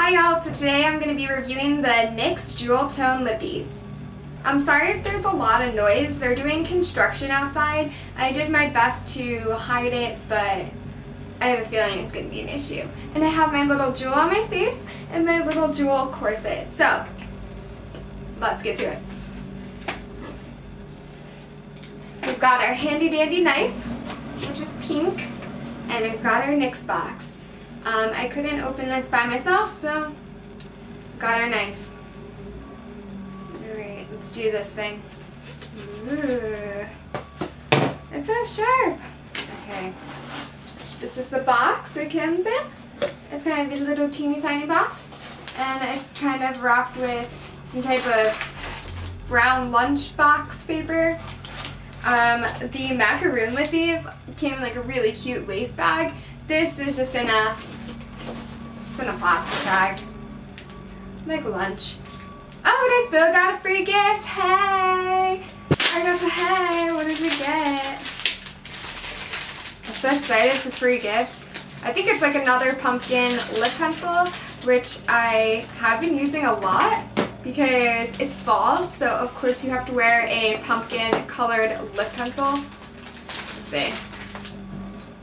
Hi y'all, so today I'm going to be reviewing the NYX Jewel Tone Lippies. I'm sorry if there's a lot of noise. They're doing construction outside. I did my best to hide it, but I have a feeling it's going to be an issue. And I have my little jewel on my face and my little jewel corset. So, let's get to it. We've got our handy dandy knife, which is pink, and we've got our NYX box. I couldn't open this by myself, so got our knife. Alright, let's do this thing. Ooh, it's so sharp. Okay, this is the box it comes in. It's kind of a little teeny tiny box, and it's kind of wrapped with some type of brown lunchbox paper. The macaroon Lippies came in like a really cute lace bag. This is just in a plastic bag, like lunch. Oh, and I still got a free gift. Hey, I got a hey. What did we get? I'm so excited for free gifts. I think it's like another pumpkin lip pencil, which I have been using a lot because it's fall, so of course you have to wear a pumpkin colored lip pencil. Let's see.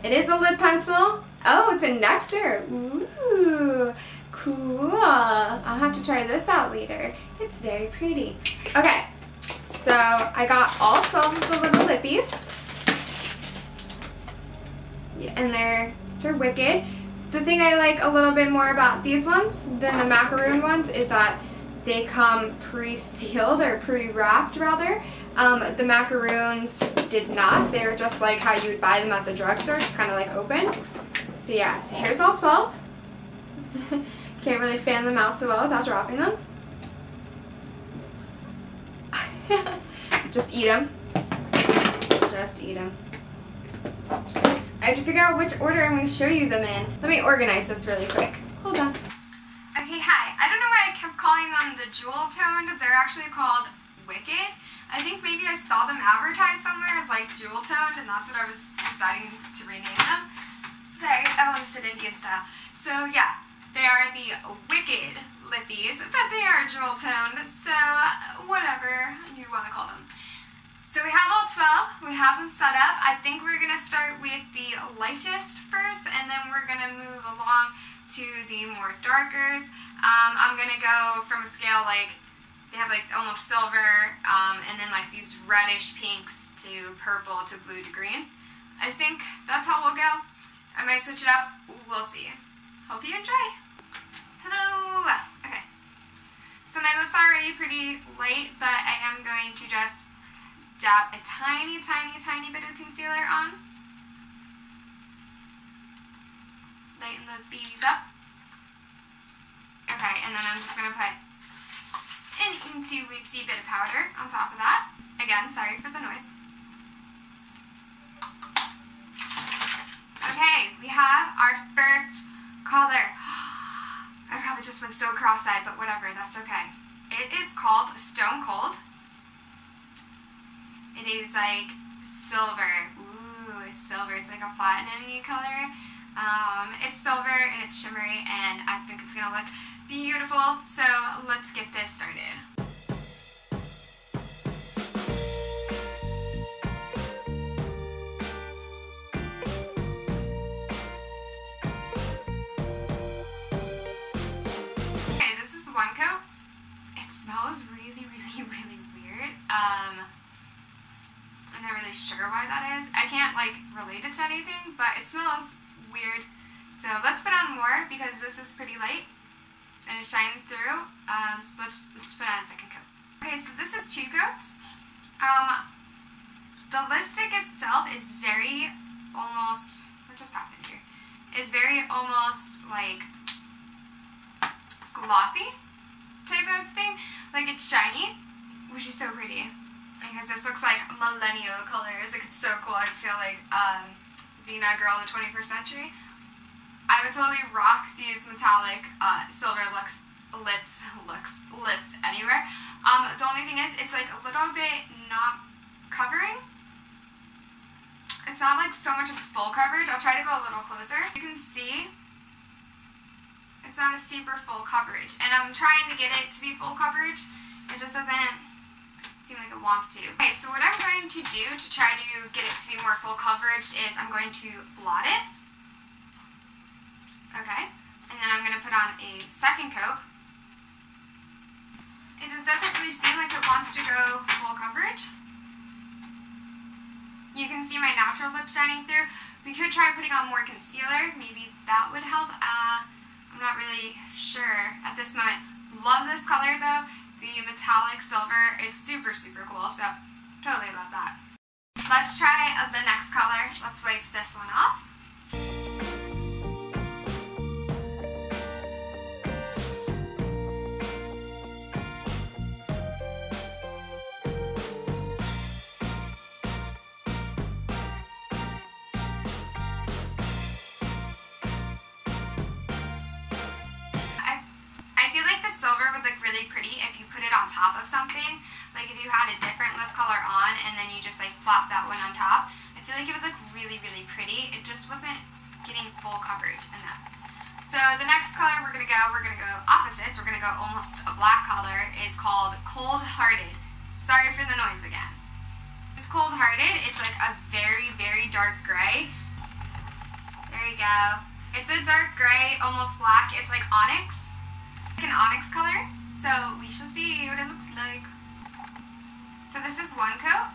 It is a lip pencil. Oh, it's a nectar. Ooh, cool. I'll have to try this out later. It's very pretty. Okay, so I got all 12 of the little lippies. Yeah, and they're wicked. The thing I like a little bit more about these ones than the macaroon ones is that they come pre-sealed or pre-wrapped rather. The macaroons did not. They were just like how you would buy them at the drugstore, just kind of like open. So yeah, so here's all 12. Can't really fan them out so well without dropping them. Just eat them. Just eat them. I have to figure out which order I'm going to show you them in. Let me organize this really quick. Hold on. Okay, hi. I don't know why I kept calling them the Jewel Toned. They're actually called Wicked. I think maybe I saw them advertised somewhere as like Jewel Toned, and that's what I was deciding to rename them. Sorry, I want to sit Indian style. So yeah, they are the Wicked Lippies, but they are Jewel Toned, so whatever you want to call them. So we have all 12, we have them set up. I think we're going to start with the lightest first, and then we're going to move along to the more darkers. I'm going to go from a scale like, they have like almost silver, and then like these reddish pinks to purple to blue to green. I think that's how we'll go. I might switch it up, we'll see. Hope you enjoy. Hello! Okay. So my lips are already pretty light, but I am going to just dab a tiny bit of concealer on. Lighten those babies up. Okay, and then I'm just going to put an itsy bit of powder on top of that. Again, sorry for the noise. Okay, we have our first color. I probably just went so cross-eyed, but whatever, that's okay. It is called Stone Cold. It is like silver. Ooh, it's silver. It's like a platinum-y color. It's silver and it's shimmery, and I think it's gonna look beautiful. So let's get this started. Okay, this is one coat. It smells really weird. I'm not really sure why that is. I can't like relate it to anything, but it smells weird. So let's put on more because this is pretty light and it's shining through. So let's put on a second coat. Okay, so this is 2 coats. The lipstick itself is very almost, what just happened here? It's very almost like glossy type of thing. Like it's shiny, which is so pretty. Because this looks like millennial colors. Like it's so cool. I feel like Xena girl of the 21st century. I would totally rock these metallic silver lips anywhere. The only thing is it's like a little bit not covering. It's not like so much of full coverage. I'll try to go a little closer. You can see It's not a super full coverage, and I'm trying to get it to be full coverage. It just doesn't seem like it wants to. Okay, so what I'm going to do to try to get it to be more full coverage is I'm going to blot it. Okay, and then I'm going to put on a second coat. It just doesn't really seem like it wants to go full coverage. You can see my natural lip shining through. We could try putting on more concealer. Maybe that would help. I'm not really sure at this moment. Love this color though. The metallic silver is super, super cool, so totally love that. Let's try the next color. Let's wipe this one off. Top of something, like if you had a different lip color on and then you just like plop that one on top, I feel like it would look really, really pretty. It just wasn't getting full coverage enough. So the next color we're gonna go opposites. We're gonna go almost a black color. Is called Cold Hearted. Sorry for the noise again. This Cold Hearted, it's like a very, very dark gray. There you go. It's a dark gray, almost black. It's like onyx, like an onyx color. So we shall see what it looks like. So this is one coat.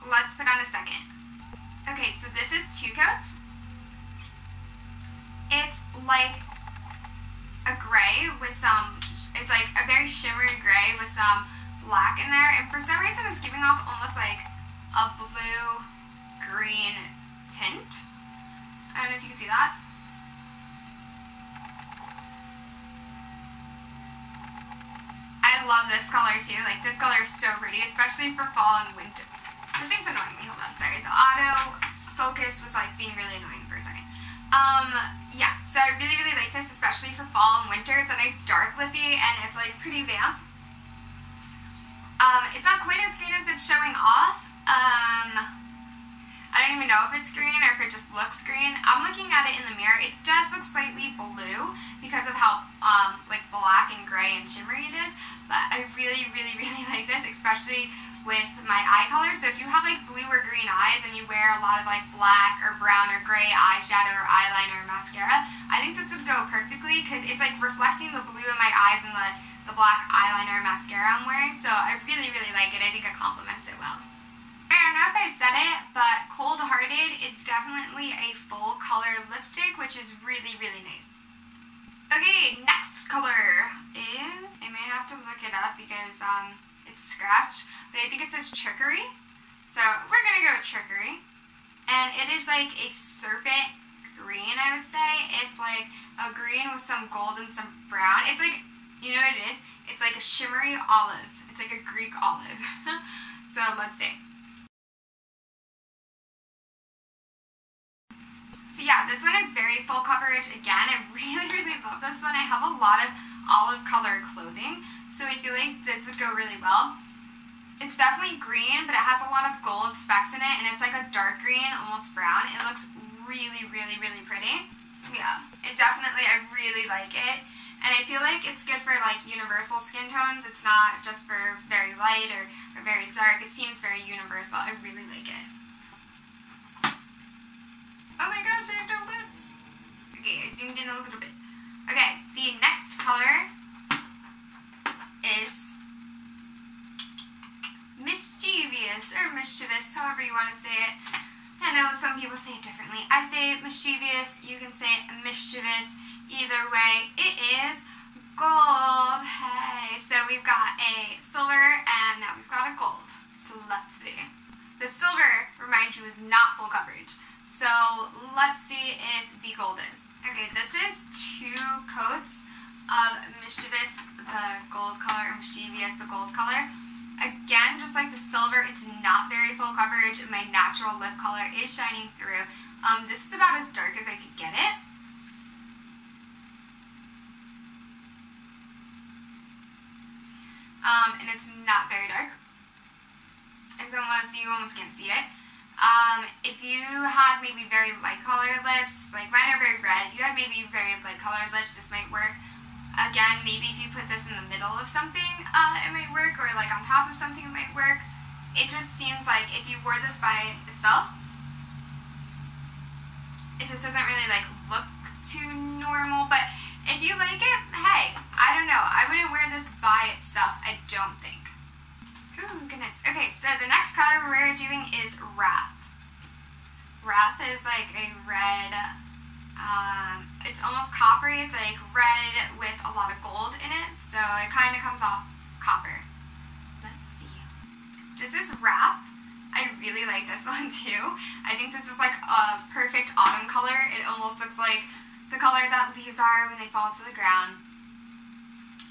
Let's put on a second. Okay, so this is two coats. It's like a gray with some, it's like a very shimmery gray with some black in there. And for some reason it's giving off almost like a blue-green tint. I don't know if you can see that. I love this color too. Like, this color is so pretty, especially for fall and winter. This thing's annoying me. Hold on, sorry. The auto focus was like being really annoying for a second. Yeah, so I really, really like this, especially for fall and winter. It's a nice dark lippy and it's like pretty vamp. It's not quite as green as it's showing off. I don't even know if it's green or if it just looks green. I'm looking at it in the mirror. It does look slightly blue because of how like black and gray and shimmery it is. But I really, really, really like this, especially with my eye color. So if you have like blue or green eyes and you wear a lot of like black or brown or gray eyeshadow or eyeliner or mascara, I think this would go perfectly because it's like reflecting the blue in my eyes and the black eyeliner or mascara I'm wearing. So I really, really like it. I think it complements it well. I don't know if I said it, but Cold Hearted is definitely a full color lipstick, which is really, really nice. Okay, next color is, I may have to look it up because it's scratched, but I think it says Trickery. So we're gonna go with Trickery. And it is like a serpent green, I would say. It's like a green with some gold and some brown. It's like, you know what it is? It's like a shimmery olive. It's like a Greek olive. So let's see. So yeah, this one is very full coverage. Again, I really, really love this one. I have a lot of olive color clothing, so I feel like this would go really well. It's definitely green, but it has a lot of gold specks in it, and it's like a dark green, almost brown. It looks really, really, really pretty. Yeah, it definitely, I really like it. And I feel like it's good for like universal skin tones. It's not just for very light or very dark. It seems very universal. I really like it. Oh my gosh, I have no lips. Okay, I zoomed in a little bit. Okay, the next color is Mischievous, or Mischievous, however you want to say it. I know some people say it differently. I say Mischievous, you can say Mischievous. Either way, it is gold. Hey, so we've got a silver and now we've got a gold. So let's see. The silver, remind you, is not full coverage. So let's see if the gold is. Okay, this is two coats of Mischievous, the gold color, and Mischievous, the gold color. Again, just like the silver, it's not very full coverage. My natural lip color is shining through. This is about as dark as I could get it. And it's not very dark. It's almost, you almost can't see it. If you had maybe very light colored lips, like mine are very red, if you had maybe very light colored lips, this might work. Again, maybe if you put this in the middle of something, it might work, or like on top of something, it might work. It just seems like if you wore this by itself, it just doesn't really like look too normal. But if you like it, hey, I don't know. I wouldn't wear this by itself, I don't think. Ooh, goodness. Okay, so the next color we're doing is Wrath. Wrath is like a red, it's almost coppery. It's like red with a lot of gold in it, so it kind of comes off copper. Let's see. This is Wrath. I really like this one too. I think this is like a perfect autumn color. It almost looks like the color that leaves are when they fall to the ground.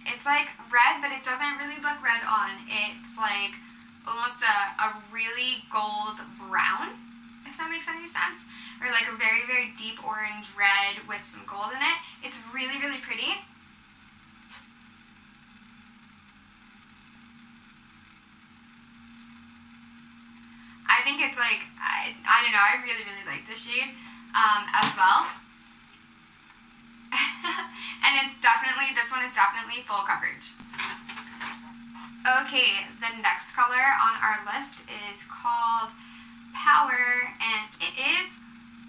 It's like red, but it doesn't really look red on. It's like almost a really gold brown, if that makes any sense. Or like a very, very deep orange red with some gold in it. It's really, really pretty. I think it's like, I don't know, I really, really like this shade as well. And it's definitely, this one is definitely full coverage. Okay, the next color on our list is called Power, and it is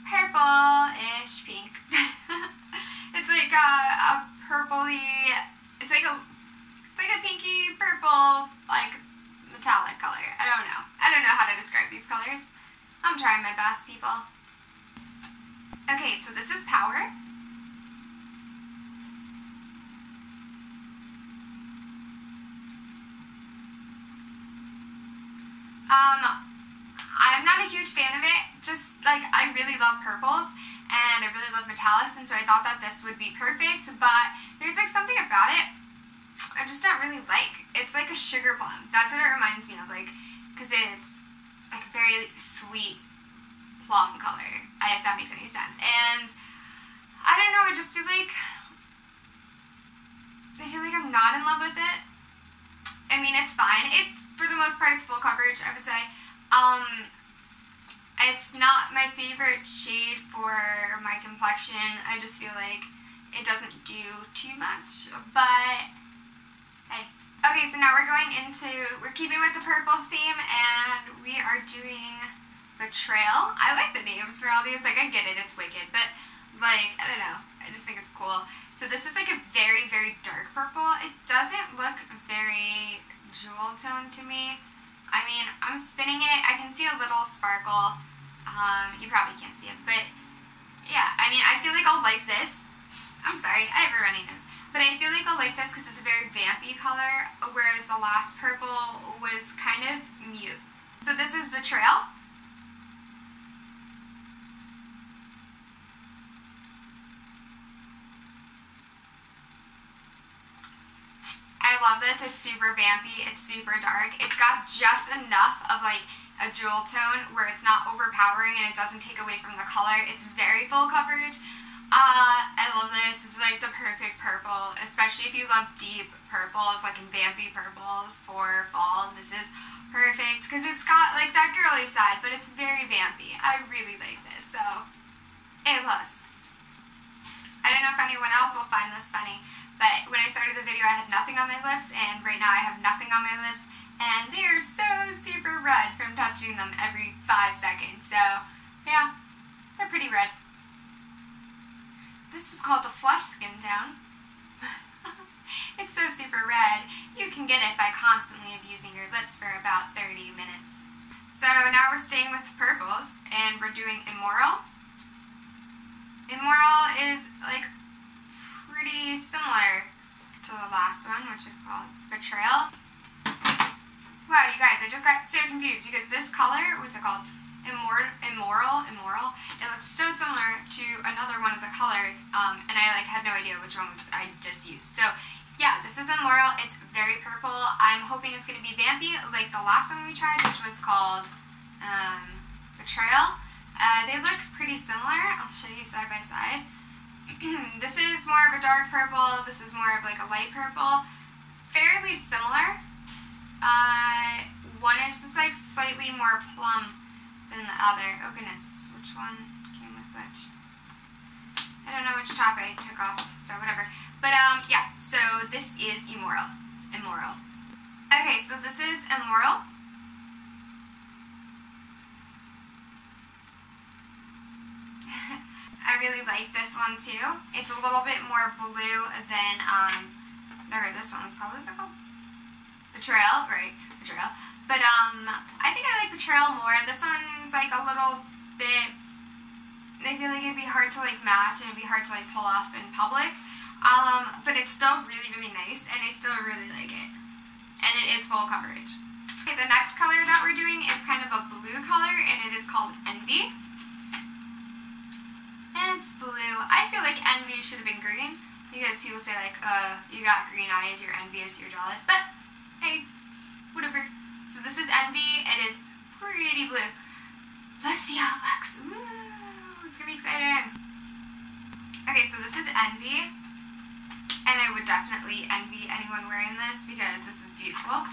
purple-ish pink. It's like a purpley, it's like a pinky purple, like metallic color. I don't know. I don't know how to describe these colors. I'm trying my best, people. Okay, so this is Power. I'm not a huge fan of it, just like I really love purples and I really love metallics, and so I thought that this would be perfect, but there's like something about it I just don't really like. It's like a sugar plum. That's what it reminds me of, like, because it's like a very sweet plum color, if that makes any sense. And I don't know, I feel like I'm not in love with it. I mean, it's fine. It's, for the most part, it's full coverage, I would say. It's not my favorite shade for my complexion. I just feel like it doesn't do too much, but hey. Okay, so now we're keeping with the purple theme, and we are doing Betrayal. I like the names for all these. Like, I get it, it's Wicked, but like, I don't know. I just think it's cool. So this is like a very, very dark purple. It doesn't look very jewel tone to me. I mean, I'm spinning it. I can see a little sparkle. You probably can't see it, but yeah, I mean, I feel like I'll like this. I'm sorry, I have a runny nose. But I feel like I'll like this because it's a very vampy color, whereas the last purple was kind of mute. So this is Betrayal. I love this. It's super vampy. It's super dark. It's got just enough of like a jewel tone where it's not overpowering and it doesn't take away from the color. It's very full coverage. I love this. This is like the perfect purple, especially if you love deep purples, like in vampy purples for fall. This is perfect because it's got like that girly side, but it's very vampy. I really like this, so A+. I don't know if anyone else will find this funny, but when I started the video I had nothing on my lips, and right now I have nothing on my lips, and they are so super red from touching them every 5 seconds. So yeah, they're pretty red. This is called the Flush Skin Tone. It's so super red. You can get it by constantly abusing your lips for about 30 minutes. So now we're staying with purples, and we're doing Immoral. Immoral is like pretty similar to the last one, which is called Betrayal. Wow, you guys, I just got so confused because this color, what's it called? Immoral. It looks so similar to another one of the colors, and I like had no idea which one was I just used. So yeah, this is Immoral. It's very purple. I'm hoping it's going to be vampy like the last one we tried, which was called Betrayal. They look pretty similar. I'll show you side by side. This is more of a dark purple. This is more of like a light purple. Fairly similar. One is just like slightly more plum than the other. Oh goodness, which one came with which? I don't know which top I took off, so whatever. But yeah, so this is Immoral. Immoral. Okay, so this is Immoral. I really like this one too. It's a little bit more blue than whatever this one's called. What's it called? Betrayal, right? Betrayal. But I think I like Betrayal more. This one's like a little bit, I feel like it'd be hard to like match and it'd be hard to like pull off in public. But it's still really, really nice and I still really like it. And it is full coverage. Okay, the next color that we're doing is kind of a blue color and it is called Envy. And it's blue. I feel like Envy should have been green because people say like, you got green eyes, you're envious, you're jealous. But hey, whatever. So this is Envy. It is pretty blue. Let's see how it looks. Ooh, it's gonna be exciting. Okay, so this is Envy. And I would definitely envy anyone wearing this because this is beautiful.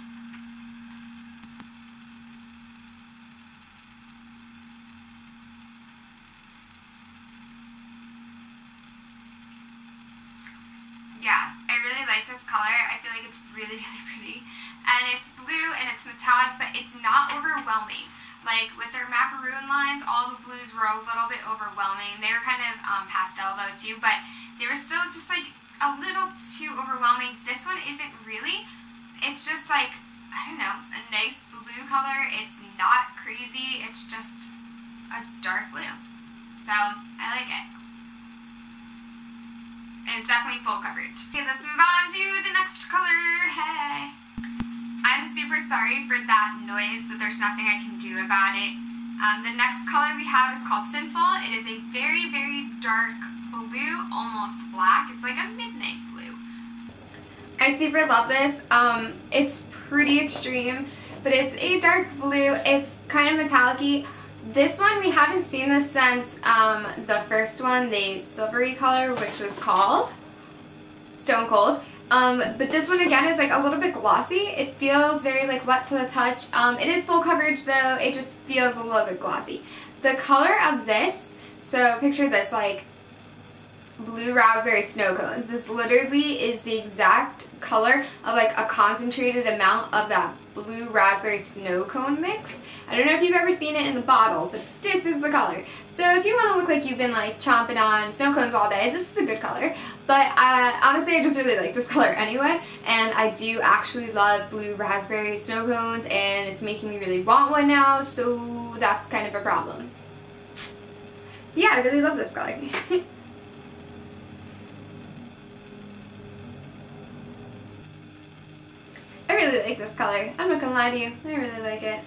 Yeah, I really like this color. I feel like it's really, really pretty. And it's blue and it's metallic, but it's not overwhelming. Like with their macaroon lines, all the blues were a little bit overwhelming. They were kind of pastel though too, but they were still just like a little too overwhelming. This one isn't really. It's just like, I don't know, a nice blue color. It's not crazy. It's just a dark blue. So I like it. And it's definitely full coverage. Okay, let's move on to the next color. Hey. I'm super sorry for that noise, but there's nothing I can do about it. The next color we have is called Sinful. It is a very, very dark blue, almost black. It's like a midnight blue. I super love this. It's pretty extreme, but it's a dark blue. It's kind of metallic-y. This one, we haven't seen this since the first one, the silvery color, which was called Stone Cold. But this one again is like a little bit glossy. It feels very like wet to the touch. It is full coverage though. It just feels a little bit glossy. The color of this, so picture this like blue raspberry snow cones. This literally is the exact color of like a concentrated amount of that blue raspberry snow cone mix. I don't know if you've ever seen it in the bottle, but this is the color. So if you want to look like you've been like chomping on snow cones all day, this is a good color. But honestly, I just really like this color anyway. And I do actually love blue raspberry snow cones, and it's making me really want one now, so that's kind of a problem. Yeah, I really love this color. I really like this color. I'm not gonna lie to you. I really like it.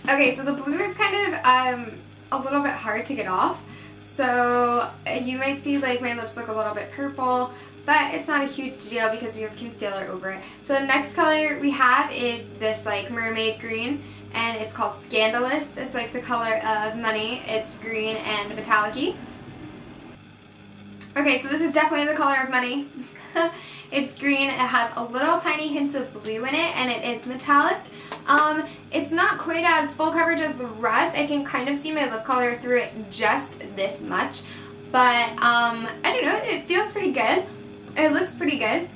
Okay, so the blue is kind of a little bit hard to get off. So you might see like my lips look a little bit purple, but it's not a huge deal because we have concealer over it. So the next color we have is this like mermaid green, and it's called Scandalous. It's like the color of money. It's green and metallic-y. Okay, so this is definitely the color of money. It's green, it has a little tiny hints of blue in it, and it is metallic. It's not quite as full coverage as the rest. I can kind of see my lip color through it just this much, but I don't know, it feels pretty good. It looks pretty good.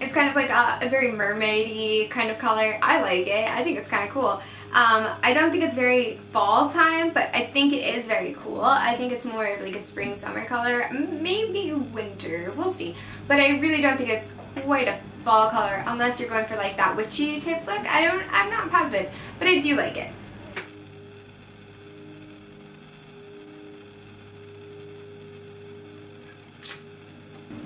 It's kind of like a very mermaid-y kind of color. I like it. I think it's kind of cool. I don't think it's very fall time, but I think it is very cool. I think it's more of like a spring summer color, maybe winter, we'll see. But I really don't think it's quite a fall color unless you're going for like that witchy type look. I'm not positive, but I do like it.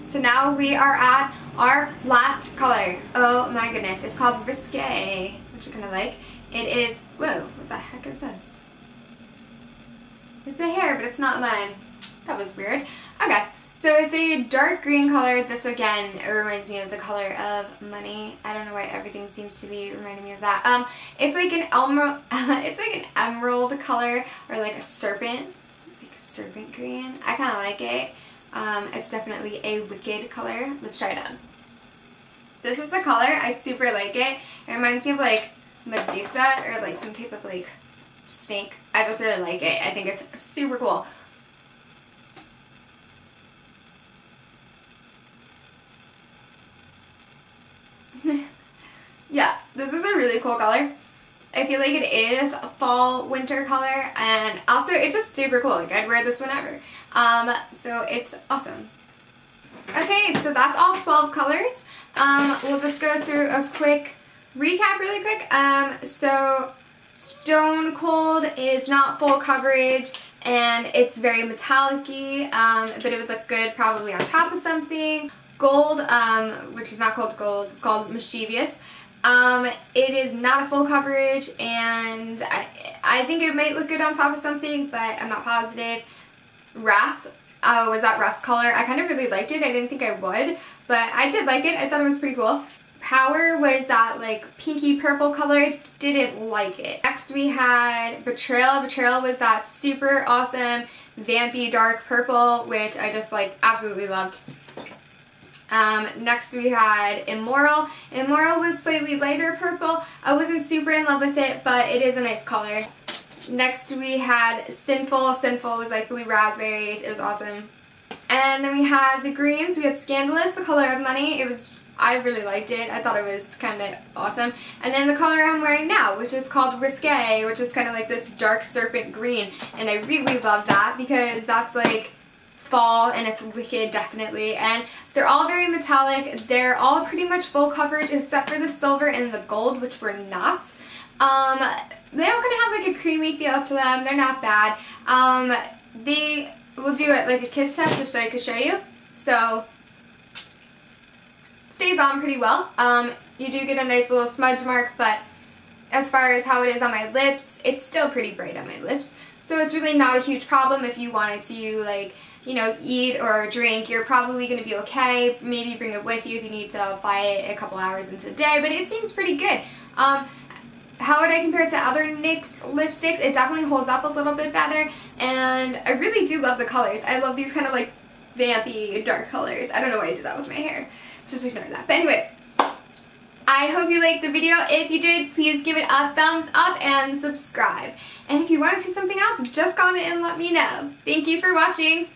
So now we are at our last color. Oh my goodness, it's called Risque, which I kind of like. It is, whoa, what the heck is this? It's a hair, but it's not mine. That was weird. Okay, so it's a dark green color. This again, it reminds me of the color of money. I don't know why everything seems to be reminding me of that. It's like an emerald, it's like an emerald color, or like a serpent green. I kind of like it. It's definitely a Wicked color. Let's try it on. This is the color. I super like it. It reminds me of like Medusa or like some type of like snake. I just really like it. I think it's super cool. Yeah, this is a really cool color. I feel like it is a fall winter color, and also it's just super cool. Like I'd wear this whenever. So it's awesome. Okay, so that's all 12 colors. We'll just go through a quick recap really quick. So Stone Cold is not full coverage and it's very metallic-y, but it would look good probably on top of something. Gold, which is not called gold, it's called Mischievous. It is not a full coverage, and I think it might look good on top of something, but I'm not positive. Wrath was that rust color. I kind of really liked it. I didn't think I would, but I did like it. I thought it was pretty cool. Power was that like pinky purple color. Didn't like it. Next we had Betrayal. Betrayal was that super awesome vampy dark purple, which I just like absolutely loved. Next we had Immoral. Immoral was slightly lighter purple. I wasn't super in love with it, but it is a nice color. Next we had Sinful. Sinful was like blue raspberries. It was awesome. And then we had the greens. We had Scandalous, the color of money. I really liked it. I thought it was kind of awesome. And then the color I'm wearing now, which is called Risque, which is kind of like this dark serpent green. And I really love that because that's like fall and it's wicked, definitely. And they're all very metallic. They're all pretty much full coverage except for the silver and the gold, which were not. They all kind of have like a creamy feel to them. They're not bad. We'll do it like a kiss test just so I could show you. So it stays on pretty well. You do get a nice little smudge mark, but as far as how it is on my lips, it's still pretty bright on my lips. So it's really not a huge problem if you wanted to, like, you know, eat or drink. You're probably going to be okay. Maybe bring it with you if you need to apply it a couple hours into the day, but it seems pretty good. How would I compare it to other NYX lipsticks? It definitely holds up a little bit better, and I really do love the colors. I love these kind of like vampy dark colors. I don't know why I did that with my hair. Just ignore that. But anyway, I hope you liked the video. If you did, please give it a thumbs up and subscribe. And if you want to see something else, just comment and let me know. Thank you for watching.